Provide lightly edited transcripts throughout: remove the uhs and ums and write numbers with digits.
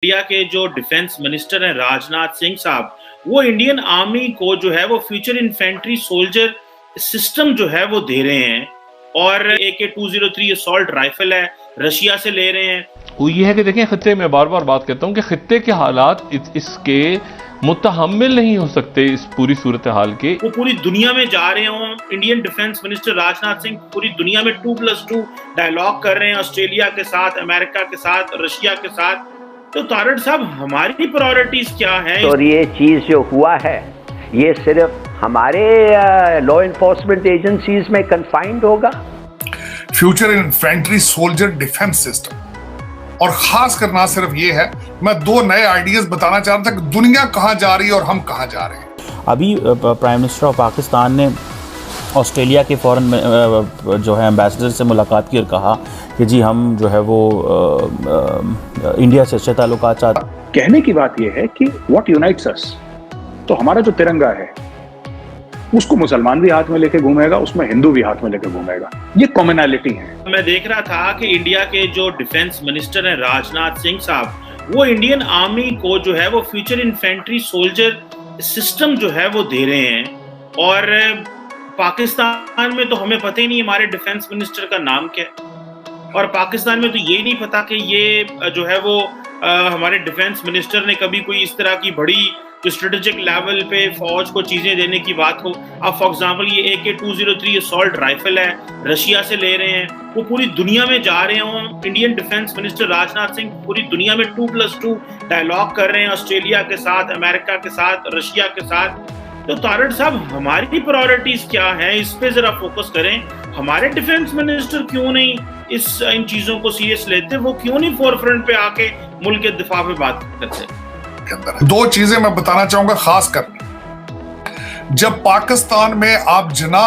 India के जो defence minister हैं राजनाथ सिंह साहब, वो इंडियन आर्मी को जो है वो फ्यूचर इन्फेंट्री सोल्जर सिस्टम जो है वो दे रहे हैं और AK-203 असॉल्ट राइफल है, रशिया से ले रहे हैं। वो ये है कि देखें, खित्ते में बार बार बात करता हूँ कि खित्ते के हालात इसके मुतहम्मिल नहीं हो सकते इस पूरी सूरत हाल के। वो पूरी दुनिया में जा रहे हों, Indian defence minister Rajnath Singh पूरी दुनिया में 2+2 डायलॉग कर रहे हैं, ऑस्ट्रेलिया के साथ, अमेरिका के साथ, रशिया के साथ। तो तारड़ साहब, हमारी प्रायोरिटीज क्या हैं? और ये चीज जो हुआ है ये सिर्फ हमारे लॉ इन्फोर्समेंट एजेंसीज में कन्फाइंड होगा। Future infantry soldier defence system, और खास कर ना सिर्फ ये है, मैं दो नए आइडियाज बताना चाह रहा था कि दुनिया कहां जा रही है और हम कहां जा रहे हैं। अभी प्राइम मिनिस्टर ऑफ पाकिस्तान ने ऑस्ट्रेलिया के फॉरेन जो है एम्बेसडर से मुलाकात की और कहा कि जी हम जो है वो इंडिया से अच्छे ताल्लुकात चाहते। कहने की बात यह है कि व्हाट यूनाइट्स अस, तो हमारा जो तिरंगा है उसको मुसलमान भी हाथ में लेके घूमेगा, उसमें हिंदू भी हाथ में लेके घूमेगा, ये कॉमनैलिटी है। मैं देख रहा था कि इंडिया के जो डिफेंस मिनिस्टर हैं राजनाथ सिंह साहब, वो इंडियन आर्मी को जो है वो फ्यूचर इन्फेंट्री सोल्जर सिस्टम जो है वो दे रहे हैं। और पाकिस्तान में तो हमें पता ही नहीं हमारे डिफेंस मिनिस्टर का नाम क्या है, और पाकिस्तान में तो ये नहीं पता कि ये जो है वो हमारे डिफेंस मिनिस्टर ने कभी कोई इस तरह की बड़ी जो स्ट्रेटेजिक लेवल पे फौज को चीजें देने की बात हो। अब फॉर एग्जांपल ये AK-203 असॉल्ट राइफल है, रशिया से ले रहे हैं, वो पूरी दुनिया में जा रहे हों, Indian defence minister Rajnath Singh पूरी दुनिया में 2+2 डायलॉग कर रहे हैं, ऑस्ट्रेलिया के साथ, अमेरिका के साथ, रशिया के साथ। तो तारड़ साहब, हमारी प्रायोरिटीज क्या है, इस पे जरा फोकस करें। हमारे डिफेंस मिनिस्टर क्यों नहीं इन चीजों को सीरियस लेते, वो क्यों नहीं फोरफ्रंट पे आके मुल्क के दिफा पे बात करते? दो चीजें मैं बताना चाहूंगा, खास कर जब पाकिस्तान में आप जिना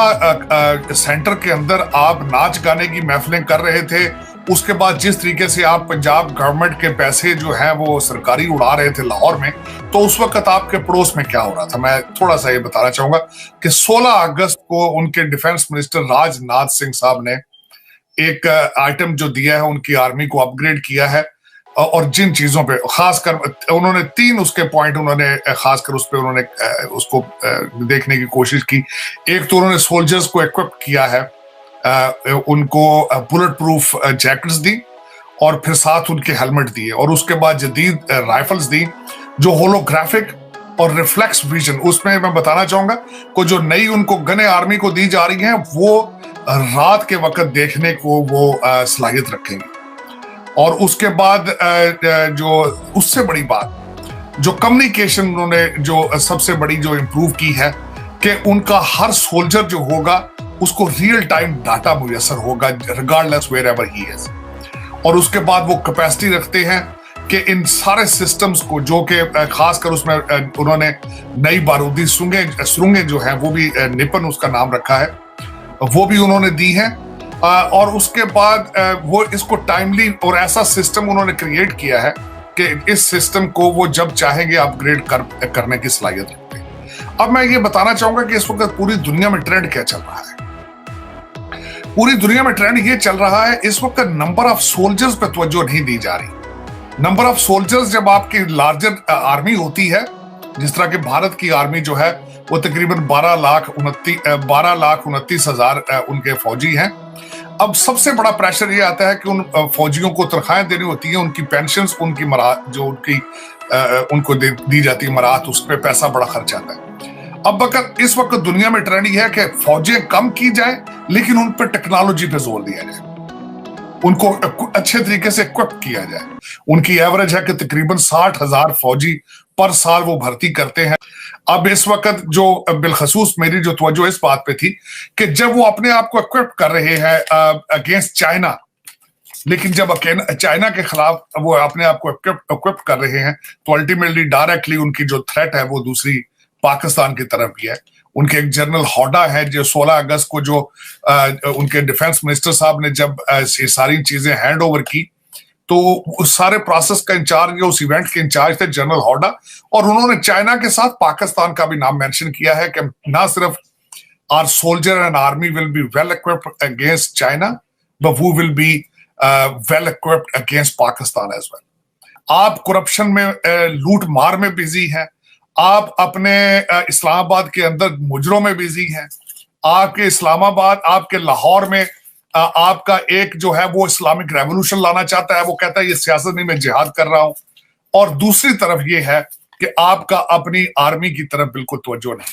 सेंटर के अंदर आप नाच गाने की महफिलें कर रहे थे, उसके बाद जिस तरीके से आप पंजाब गवर्नमेंट के पैसे जो है वो सरकारी उड़ा रहे थे लाहौर में, तो उस वक्त आपके पड़ोस में क्या हो रहा था, मैं थोड़ा सा ये बताना चाहूंगा कि 16 अगस्त को उनके डिफेंस मिनिस्टर राजनाथ सिंह साहब ने एक आइटम जो दिया है, उनकी आर्मी को अपग्रेड किया है, और जिन चीजों पे खासकर उन्होंने 3 उसके पॉइंट उन्होंने खासकर उस पे उन्होंने उसको देखने की कोशिश की। एक तो उन्होंने सोल्जर्स को इक्विप किया है, उनको बुलेट प्रूफ जैकेट्स दी और फिर साथ उनके हेलमेट दिए, और उसके बाद जदीद राइफल्स दी जो होलोग्राफिक और रिफ्लेक्स विजन, उसमें मैं बताना चाहूंगा को जो नई उनको गने आर्मी को दी जा रही हैं वो रात के वक्त देखने को वो सलाहियत रखेंगे। और उसके बाद जो उससे बड़ी बात, जो कम्युनिकेशन उन्होंने जो सबसे बड़ी जो इंप्रूव की है कि उनका हर सोल्जर जो होगा उसको रियल टाइम डाटा मुयसर होगा regardless wherever he is. और उसके बाद वो कैपेसिटी रखते हैं कि इन सारे सिस्टम्स को, जो कि खासकर उसमें उन्होंने नई बारूदी सुरंगें जो है वो भी निपन उसका नाम रखा है, वो भी उन्होंने दी है। और उसके बाद वो इसको टाइमली और ऐसा सिस्टम उन्होंने क्रिएट किया है कि इस सिस्टम को वो जब चाहेंगे अपग्रेड करने की सलाहियत रखते हैं। अब मैं ये बताना चाहूंगा कि इस वक्त पूरी दुनिया में ट्रेंड क्या चल रहा है। पूरी दुनिया में ट्रेंड ये चल रहा है इस वक्त नंबर ऑफ सोल्जर्स पे तवज्जो नहीं दी जा रही। नंबर ऑफ सोल्जर्स, जब आपकी लार्जर आर्मी होती है, जिस तरह की भारत की आर्मी जो है वो तकरीबन 12,29,000 उनके फौजी हैं। अब सबसे बड़ा प्रेशर ये आता है कि उन फौजियों को तनख्वाहें देनी होती हैं, उनकी पेंशन्स, उनकी मराहत जो उनकी उनको दी जाती है मराहत, उस पर पैसा बड़ा खर्च आता है। अब इस वक्त दुनिया में ट्रेंड ये है कि फौजें कम की जाए लेकिन उन पर टेक्नोलॉजी पे जोर दिया जाए, उनको अच्छे तरीके से इक्विप किया जाए। उनकी एवरेज है कि तकरीबन 60,000 फौजी पर साल वो भर्ती करते हैं। अब इस वक्त जो बिलखसूस मेरी जो तवज्जो इस बात पे थी कि जब वो अपने आप को इक्विप कर रहे हैं अगेंस्ट चाइना, लेकिन जब चाइना के खिलाफ वो अपने आप को इक्विप कर रहे हैं, तो अल्टीमेटली डायरेक्टली उनकी जो थ्रेट है वो दूसरी पाकिस्तान की तरफ भी है। उनके एक जनरल हौडा है जो 16 अगस्त को जो उनके डिफेंस मिनिस्टर साहब ने जब ये सारी चीजें हैंड ओवर की, तो उस सारे प्रोसेस का इंचार्ज, उस इवेंट के इंचार्ज थे जनरल हौडा, और उन्होंने चाइना के साथ पाकिस्तान का भी नाम मेंशन किया है कि ना सिर्फ our soldier and army will be well equipped against China, but we will be well equipped against Pakistan as well. आप करप्शन में, लूट मार में बिजी हैं, आप अपने इस्लामाबाद के अंदर मुजरों में बिजी हैं, आपके इस्लामाबाद, आपके लाहौर में आपका एक जो है वो इस्लामिक रेवोल्यूशन लाना चाहता है, वो कहता है ये सियासत नहीं, मैं जिहाद कर रहा हूं। और दूसरी तरफ ये है कि आपका अपनी आर्मी की तरफ बिल्कुल तवज्जो नहीं।